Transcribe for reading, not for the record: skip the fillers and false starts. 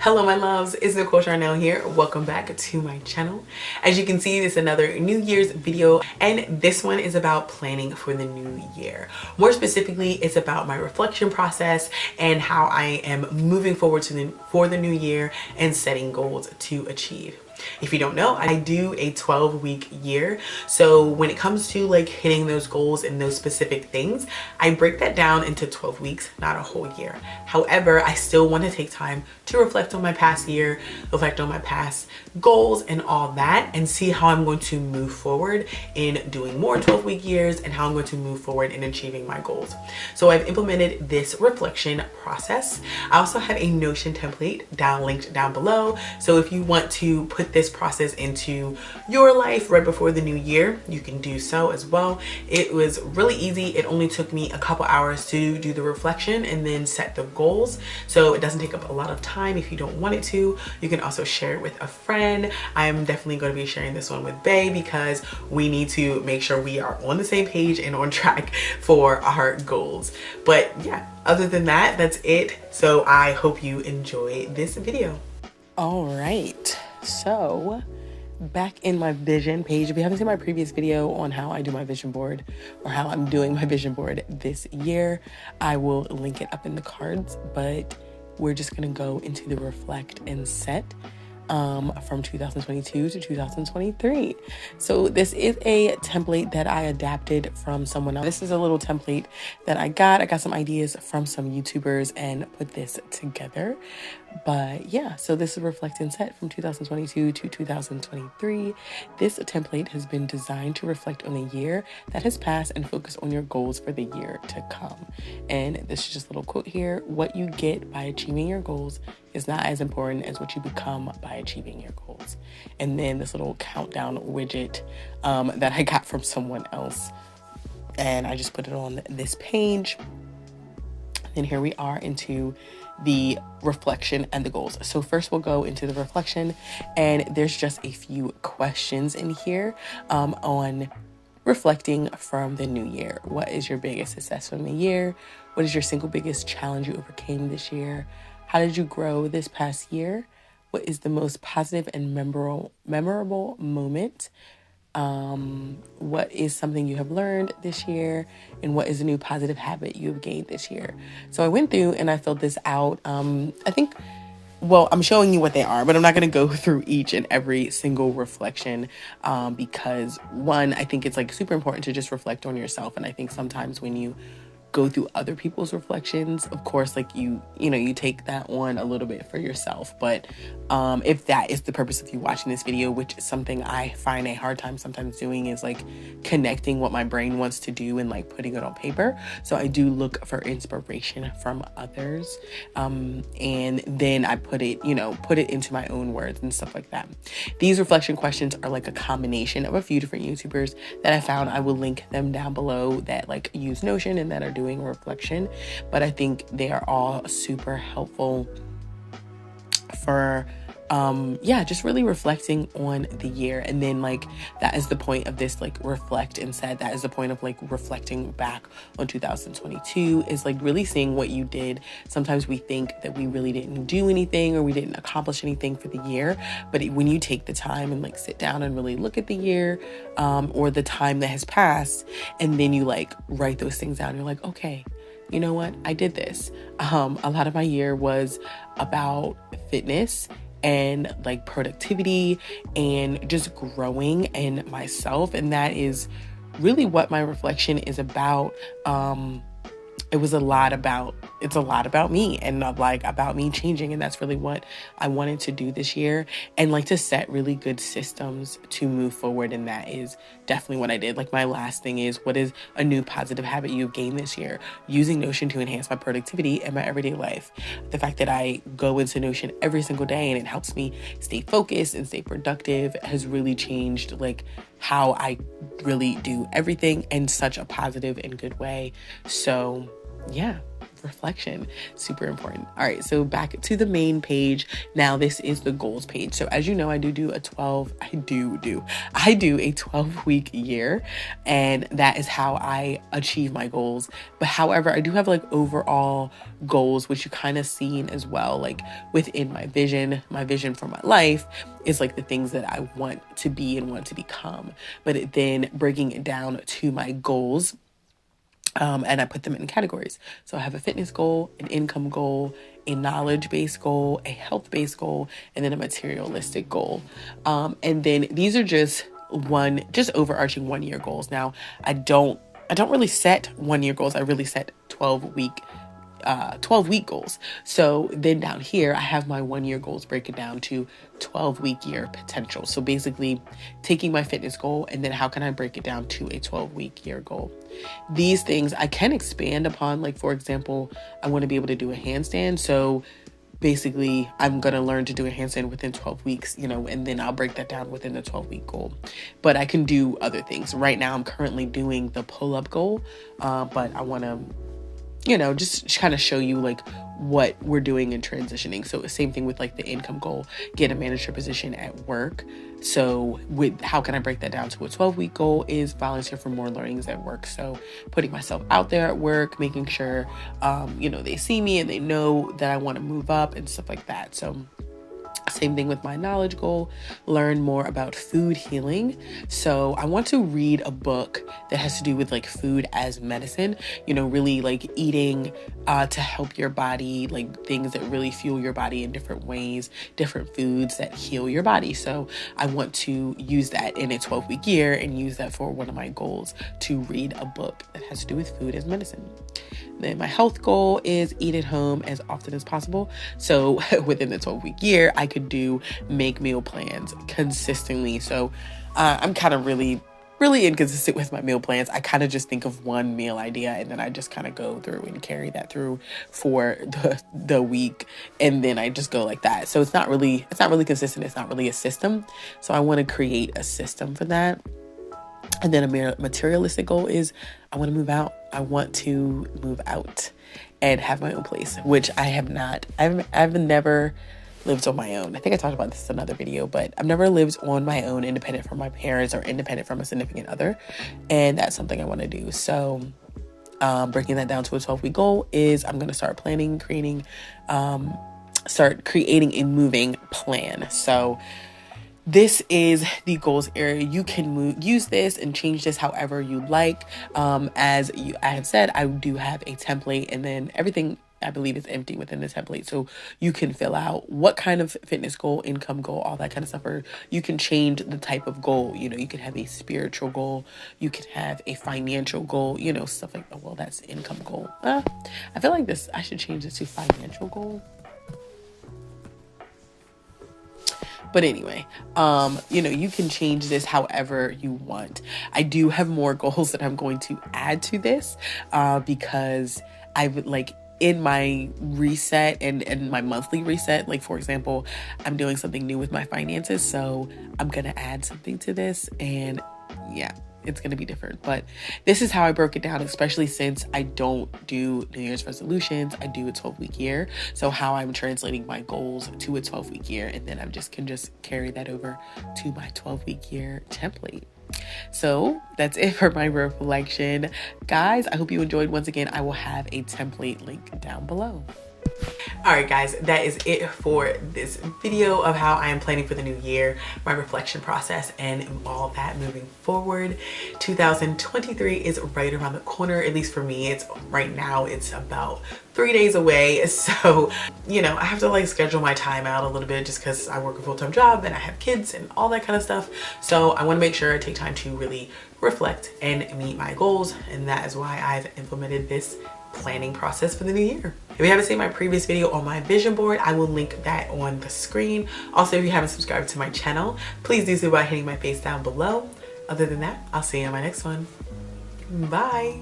Hello my loves, it's Nicole Charnel here. Welcome back to my channel. As you can see, this is another New Year's video, and this one is about planning for the new year. More specifically, it's about my reflection process and how I am moving forward for the new year and setting goals to achieve. If you don't know, I do a 12-week year. So when it comes to like hitting those goals and those specific things, I break that down into 12 weeks, not a whole year. However, I still want to take time to reflect on my past year, reflect on my past goals and all that, and see how I'm going to move forward in doing more 12-week years and how I'm going to move forward in achieving my goals. So I've implemented this reflection process. I also have a Notion template linked down below. So if you want to put this process into your life right before the new year, you can do so as well. It was really easy. It only took me a couple hours to do the reflection and then set the goals. So it doesn't take up a lot of time if you don't want it to. You can also share it with a friend. I'm definitely going to be sharing this one with Bae because we need to make sure we are on the same page and on track for our goals. But yeah, other than that, that's it. So I hope you enjoy this video. All right. So back in my vision page, if you haven't seen my previous video on how I do my vision board or how I'm doing my vision board this year, I will link it up in the cards, but we're just going to go into the reflect and set from 2022 to 2023. So this is a template that I adapted from someone else. This is a little template that I got some ideas from some YouTubers and put this together. But yeah, so this is reflect and set from 2022 to 2023. This template has been designed to reflect on the year that has passed and focus on your goals for the year to come. And this is just a little quote here: what you get by achieving your goals is not as important as what you become by achieving your goals. And then this little countdown widget that I got from someone else, and I just put it on this page. And here we are into the reflection and the goals. So first we'll go into the reflection, and there's just a few questions in here on reflecting from the new year. What is your biggest success from the year? What is your single biggest challenge you overcame this year? How did you grow this past year? What is the most positive and memorable moment? What is something you have learned this year? And what is a new positive habit you have gained this year? So I went through and I filled this out. I'm showing you what they are, but I'm not going to go through each and every single reflection because one, I think it's like super important to just reflect on yourself. And I think sometimes when you go through other people's reflections, of course, like you take that on a little bit for yourself. But if that is the purpose of you watching this video, which is something I find a hard time sometimes doing, is like connecting what my brain wants to do and like putting it on paper. So I do look for inspiration from others. And then I put it into my own words and stuff like that. These reflection questions are like a combination of a few different YouTubers that I found. I will link them down below that like use Notion and that are doing a reflection, but I think they are all super helpful for just really reflecting on the year. And then like that is the point of this like reflect and set. That is the point of like reflecting back on 2022, is like really seeing what you did. Sometimes we think that we really didn't do anything or we didn't accomplish anything for the year, but when you take the time and like sit down and really look at the year or the time that has passed, and then you like write those things down, you're like, okay, you know what, I did this. A lot of my year was about fitness and like productivity and just growing in myself. And that is really what my reflection is about. It's a lot about me and like about me changing. And that's really what I wanted to do this year, and like to set really good systems to move forward. And that is definitely what I did. Like my last thing is, what is a new positive habit you've gained this year? Using Notion to enhance my productivity and my everyday life. The fact that I go into Notion every single day and it helps me stay focused and stay productive has really changed like how I really do everything in such a positive and good way. So yeah, reflection, super important. All right, so back to the main page. Now this is the goals page. So as you know, I do a 12-week year, and that is how I achieve my goals. But however, I do have like overall goals, which you kind of seen as well, like within my vision for my life is like the things that I want to be and want to become, but then breaking it down to my goals. And I put them in categories. So I have a fitness goal, an income goal, a knowledge-based goal, a health-based goal, and then a materialistic goal. And then these are just overarching 1 year goals. Now, I don't really set 1 year goals. I really set 12-week goals. So then down here, I have my 1 year goals breaking down to 12-week year potential. So basically taking my fitness goal and then how can I break it down to a 12-week year goal? These things I can expand upon. Like, for example, I want to be able to do a handstand. So basically I'm going to learn to do a handstand within 12 weeks, and then I'll break that down within the 12-week goal. But I can do other things. Right now, I'm currently doing the pull-up goal, but I want to just kind of show you like what we're doing and transitioning. So same thing with like the income goal, get a manager position at work. So with how can I break that down to a 12-week goal is volunteer for more learnings at work. So putting myself out there at work, making sure, they see me and they know that I want to move up and stuff like that. So same thing with my knowledge goal, learn more about food healing. So I want to read a book that has to do with like food as medicine, really like eating to help your body, like things that really fuel your body in different ways, different foods that heal your body. So I want to use that in a 12-week year and use that for one of my goals, to read a book that has to do with food as medicine. Then my health goal is eat at home as often as possible. So within the 12-week year, I could make meal plans consistently. So I'm kind of really inconsistent with my meal plans. I kind of just think of one meal idea and then I just kind of go through and carry that through for the week. And then I just go like that. So it's not really consistent. It's not really a system. So I want to create a system for that. And then a materialistic goal is I want to move out. I want to move out and have my own place, which I have not. I've never lived on my own. I think I talked about this in another video, but I've never lived on my own, independent from my parents or independent from a significant other. And that's something I want to do. So breaking that down to a 12-week goal is I'm going to start creating a moving plan. So this is the goals area. You can use this and change this however you like. I have said, I do have a template, and then everything I believe is empty within the template. So you can fill out what kind of fitness goal, income goal, all that kind of stuff. Or you can change the type of goal. You could have a spiritual goal. You could have a financial goal, stuff like, oh, well, that's income goal. I feel like I should change this to financial goal. But anyway, you can change this however you want. I do have more goals that I'm going to add to this because I would like in my reset and my monthly reset, like for example, I'm doing something new with my finances. So I'm going to add something to this and yeah, it's going to be different. But this is how I broke it down, especially since I don't do New Year's resolutions. I do a 12-week year. So how I'm translating my goals to a 12-week year, and then I can just carry that over to my 12-week year template. So that's it for my reflection. Guys, I hope you enjoyed. Once again, I will have a template link down below. All right, guys, that is it for this video of how I am planning for the new year, my reflection process, and all that moving forward. 2023 is right around the corner, at least for me. Right now, it's about 3 days away. So, I have to like schedule my time out a little bit just because I work a full-time job and I have kids and all that kind of stuff. So I want to make sure I take time to really reflect and meet my goals. And that is why I've implemented this planning process for the new year. If you haven't seen my previous video on my vision board, I will link that on the screen. Also, if you haven't subscribed to my channel, please do so by hitting my face down below. Other than that, I'll see you in my next one. Bye.